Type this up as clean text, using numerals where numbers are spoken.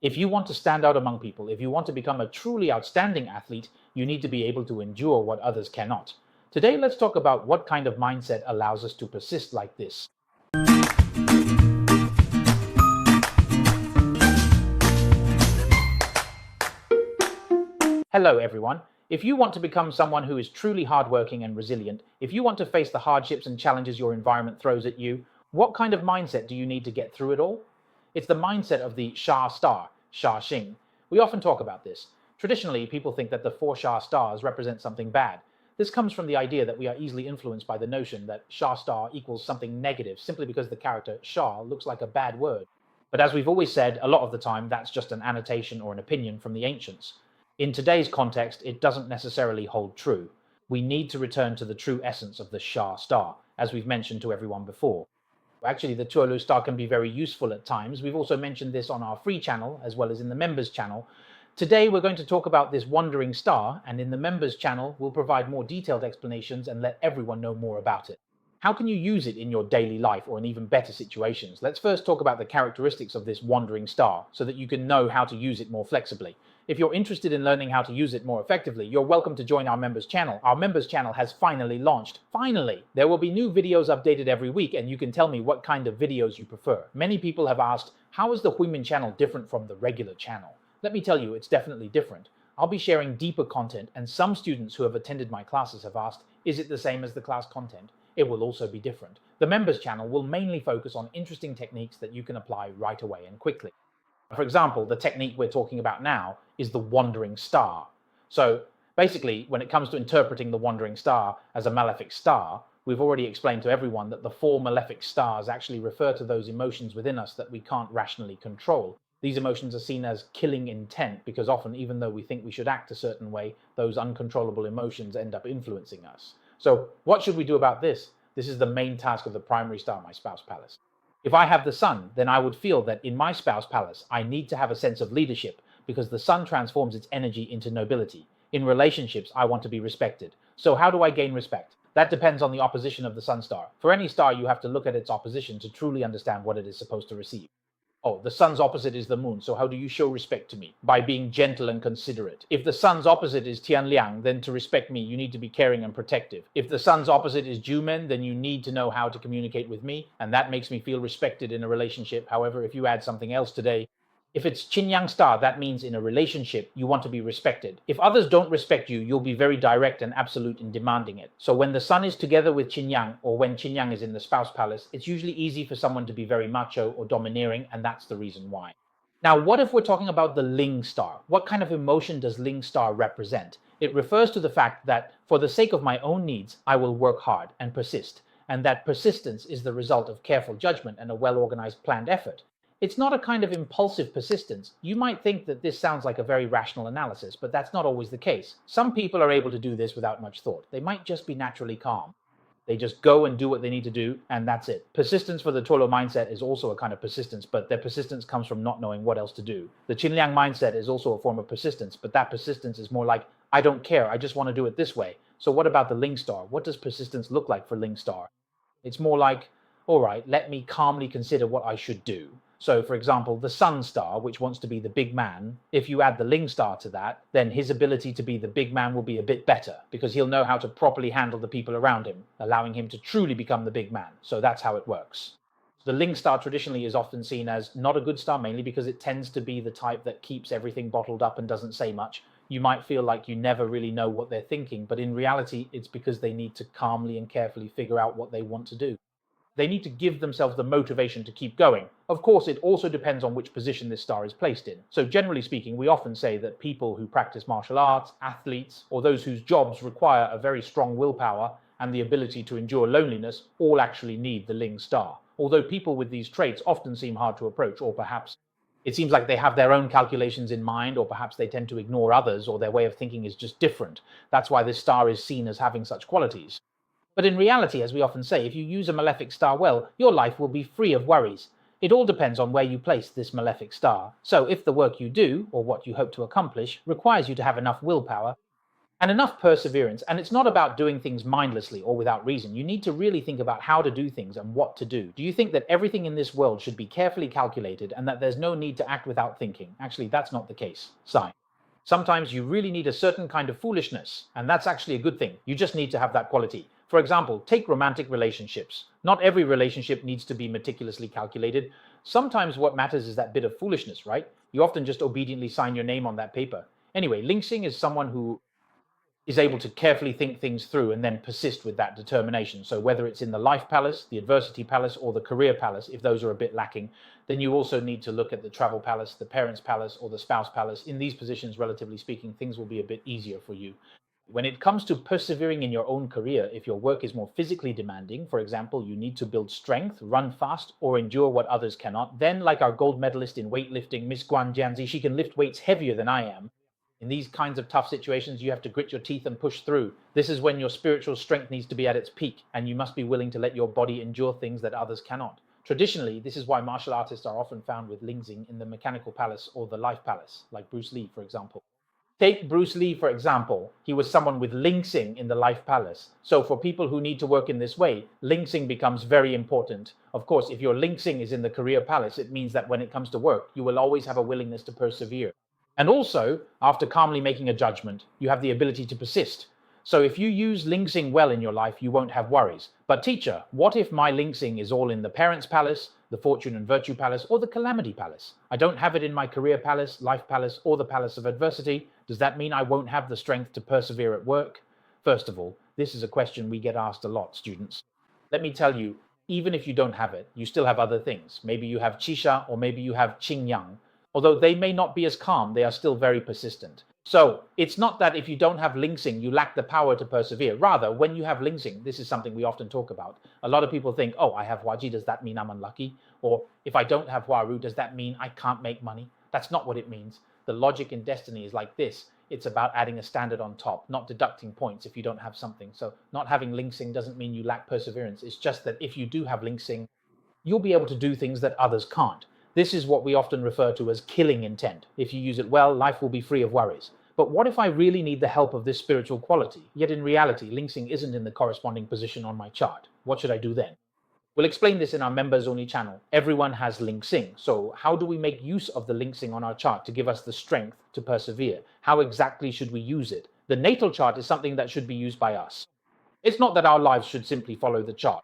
If you want to stand out among people, if you want to become a truly outstanding athlete, you need to be able to endure what others cannot. Today, let's talk about what kind of mindset allows us to persist like this. Hello, everyone. If you want to become someone who is truly hardworking and resilient, if you want to face the hardships and challenges your environment throws at you, what kind of mindset do you need to get through it all? It's the mindset of the Sha Star, Sha Xing. We often talk about this. Traditionally, people think that the 4 Sha stars represent something bad. This comes from the idea that we are easily influenced by the notion that Sha Star equals something negative simply because the character Sha looks like a bad word. But as we've always said, a lot of the time that's just an annotation or an opinion from the ancients. In today's context, it doesn't necessarily hold true. We need to return to the true essence of the Sha Star, as we've mentioned to everyone before. Actually, the Tuolu star can be very useful at times. We've also mentioned this on our free channel, as well as in the members channel. Today, we're going to talk about this wandering star, and in the members channel, we'll provide more detailed explanations and let everyone know more about it. How can you use it in your daily life or in even better situations? Let's first talk about the characteristics of this wandering star, so that you can know how to use it more flexibly. If you're interested in learning how to use it more effectively, you're welcome to join our members channel. Our members channel has finally launched. Finally! There will be new videos updated every week, and you can tell me what kind of videos you prefer. Many people have asked, how is the Huimin channel different from the regular channel? Let me tell you, it's definitely different. I'll be sharing deeper content, and some students who have attended my classes have asked, is it the same as the class content? It will also be different. The members channel will mainly focus on interesting techniques that you can apply right away and quickly. For example, the technique we're talking about now is the wandering star. So basically, when it comes to interpreting the wandering star as a malefic star, we've already explained to everyone that the 4 malefic stars actually refer to those emotions within us that we can't rationally control. These emotions are seen as killing intent because often, even though we think we should act a certain way, those uncontrollable emotions end up influencing us. So what should we do about this? This is the main task of the primary star, my spouse palace. If I have the sun, then I would feel that in my spouse palace, I need to have a sense of leadership because the sun transforms its energy into nobility. In relationships, I want to be respected. So how do I gain respect? That depends on the opposition of the sun star. For any star, you have to look at its opposition to truly understand what it is supposed to receive. Oh, the sun's opposite is the moon, so how do you show respect to me? By being gentle and considerate. If the sun's opposite is Tianliang, then to respect me, you need to be caring and protective. If the sun's opposite is Jumen, then you need to know how to communicate with me, and that makes me feel respected in a relationship. However, if you add something else today, if it's Qinyang star, that means in a relationship, you want to be respected. If others don't respect you, you'll be very direct and absolute in demanding it. So when the sun is together with Qinyang, or when Qinyang is in the spouse palace, it's usually easy for someone to be very macho or domineering, and that's the reason why. Now, what if we're talking about the Ling Star? What kind of emotion does Ling Star represent? It refers to the fact that for the sake of my own needs, I will work hard and persist, and that persistence is the result of careful judgment and a well-organized planned effort. It's not a kind of impulsive persistence. You might think that this sounds like a very rational analysis, but that's not always the case. Some people are able to do this without much thought. They might just be naturally calm. They just go and do what they need to do, and that's it. Persistence for the Tolo mindset is also a kind of persistence, but their persistence comes from not knowing what else to do. The Qinliang mindset is also a form of persistence, but that persistence is more like, I don't care, I just want to do it this way. So what about the Ling Star? What does persistence look like for Ling Star? It's more like, all right, let me calmly consider what I should do. So, for example, the Sun Star, which wants to be the big man, if you add the Ling Star to that, then his ability to be the big man will be a bit better, because he'll know how to properly handle the people around him, allowing him to truly become the big man. So that's how it works. The Ling Star traditionally is often seen as not a good star, mainly because it tends to be the type that keeps everything bottled up and doesn't say much. You might feel like you never really know what they're thinking, but in reality, it's because they need to calmly and carefully figure out what they want to do. They need to give themselves the motivation to keep going. Of course, it also depends on which position this star is placed in. So generally speaking, we often say that people who practice martial arts, athletes, or those whose jobs require a very strong willpower and the ability to endure loneliness all actually need the Ling Star. Although people with these traits often seem hard to approach, or perhaps it seems like they have their own calculations in mind, or perhaps they tend to ignore others, or their way of thinking is just different. That's why this star is seen as having such qualities. But in reality, as we often say, if you use a malefic star well, your life will be free of worries. It all depends on where you place this malefic star. So if the work you do, or what you hope to accomplish, requires you to have enough willpower, and enough perseverance. And it's not about doing things mindlessly or without reason. You need to really think about how to do things and what to do. Do you think that everything in this world should be carefully calculated and that there's no need to act without thinking? Actually, that's not the case. Sign. Sometimes you really need a certain kind of foolishness, and that's actually a good thing. You just need to have that quality. For example, take romantic relationships. Not every relationship needs to be meticulously calculated. Sometimes what matters is that bit of foolishness, right? You often just obediently sign your name on that paper. Anyway, Ling Sing is someone who is able to carefully think things through and then persist with that determination. So whether it's in the life palace, the adversity palace, or the career palace, if those are a bit lacking, then you also need to look at the travel palace, the parents palace, or the spouse palace. In these positions, relatively speaking, things will be a bit easier for you. When it comes to persevering in your own career, if your work is more physically demanding, for example, you need to build strength, run fast, or endure what others cannot, then like our gold medalist in weightlifting, Miss Guan Jianzi, she can lift weights heavier than I am. In these kinds of tough situations, you have to grit your teeth and push through. This is when your spiritual strength needs to be at its peak, and you must be willing to let your body endure things that others cannot. Traditionally, this is why martial artists are often found with Ling Sing in the mechanical palace or the life palace, like Bruce Lee, for example. Take Bruce Lee, for example. He was someone with Ling Sing in the life palace. So for people who need to work in this way, Ling Sing becomes very important. Of course, if your Ling Sing is in the career palace, it means that when it comes to work, you will always have a willingness to persevere. And also, after calmly making a judgment, you have the ability to persist. So if you use Ling Sing well in your life, you won't have worries. But teacher, what if my Ling Sing is all in the parents' palace, the fortune and virtue palace, or the calamity palace? I don't have it in my career palace, life palace, or the palace of adversity. Does that mean I won't have the strength to persevere at work? First of all, this is a question we get asked a lot, students. Let me tell you, even if you don't have it, you still have other things. Maybe you have Qisha, or maybe you have Qing Yang. Although they may not be as calm, they are still very persistent. So it's not that if you don't have Ling Sing, you lack the power to persevere. Rather, when you have Ling Sing, this is something we often talk about. A lot of people think, oh, I have Huaji, does that mean I'm unlucky? Or if I don't have Huaru, does that mean I can't make money? That's not what it means. The logic in destiny is like this. It's about adding a standard on top, not deducting points if you don't have something. So not having Ling Sing doesn't mean you lack perseverance. It's just that if you do have Ling Sing, you'll be able to do things that others can't. This is what we often refer to as killing intent. If you use it well, life will be free of worries. But what if I really need the help of this spiritual quality? Yet in reality, Ling Sing isn't in the corresponding position on my chart. What should I do then? We'll explain this in our members-only channel. Everyone has Ling Sing. So how do we make use of the Ling Sing on our chart to give us the strength to persevere? How exactly should we use it? The natal chart is something that should be used by us. It's not that our lives should simply follow the chart.